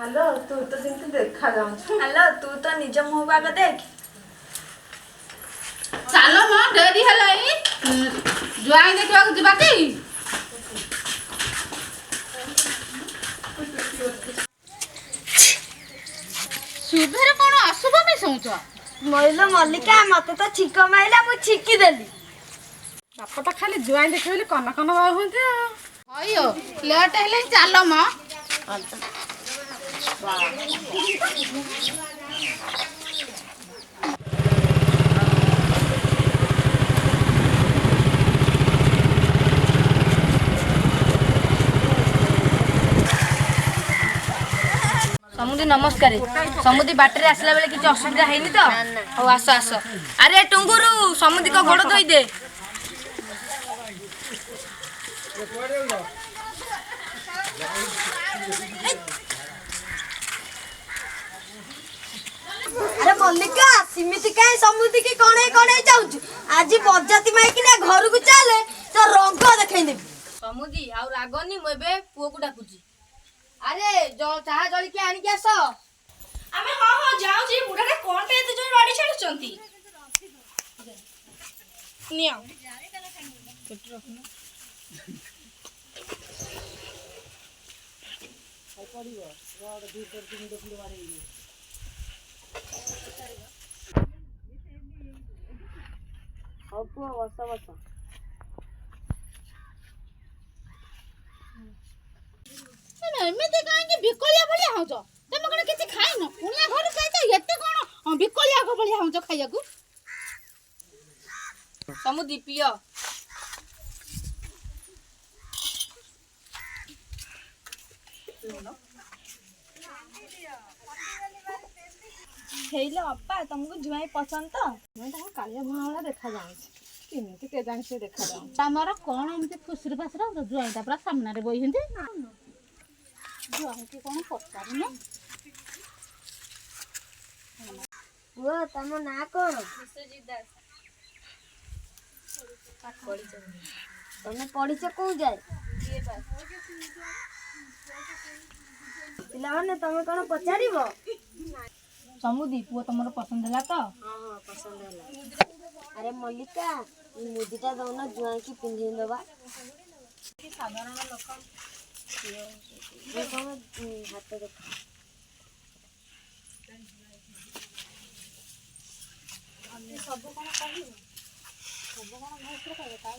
Hello तू तो जमी देखा जाऊँ। हेलो तू तो निज मुह आग देख। चल म डेरी है जुआई देखा जा कि सुधर कौन अशुभ मिशौच मइलो मल्लिका मते तो छिक माइला मु छिकी देली। बाप तो खाली जुआई देखे कन कन बाबुंते अयो लेट हेले चल म समुदी नमस्कार। समुदी बाटर आसला बेले किसी असुविधा है तो हो आस आस। अरे टुंगुरु समुदी को गोड़ धोई दे। अरे मल्लिका सिमिति काई समुदी की कणे कणे जाउछ। आज बजाती माई कि ना घर को चले तो रंग देखै देबी। समुदी आ रागनी मु एबे पुओ को डाकुची। अरे जो चाहा जळी के आनी के आस। आमे हां हां जाऊ जी बुढ़ा रे कोन पे एते जोर बाड़ी छाडुचंती निया पेट रखना हाय पड़ियो रोड भीतर दिन देखलु मारे हां पुआ बसा बसा एମିତି କାହିଁକି ବିକଳିଆ ଭଳିଆ ହଉଛ? ତମେ କଣ କିଛି ଖାଇନ? କୁଣିଆ ଘରୁ ଯାଇଛ ଏତେ କଣ ବିକଳିଆ ଭଳିଆ ହଉଛ ଖାଇବାକୁ? समुदी पियो। हेलो अप्पा तुमको जुआई पसंद तो मैं ताको कालिया भुआ वाला देखा जाऊँ केମିତି केजाଣି से देखा जाऊँ। ତମର କଣ ଏମିତି ଖୁସିରେ ପାସରା ହଉଛ? ଜୁଆଇଟା ପୁରା ସାମ୍ନାରେ ବଇଛନ୍ତି। ଜୁଆଇକି କଣ ପଚାରୁନ? पुओ तम ना कौन? तमे पढ़िଛ कोउ जाए? पिला माने तमे कोन पचारिबो? समुदी पुओ तमरो पसंद होला तो? हां हां पसंद होला। अरे मल्लिका ई मुदीटा दउना जुआई की पिंधि दबा। साधारण लोक ये कोन हाथ देख सब कोन कहबो सब कोन भइस रे कहबो ता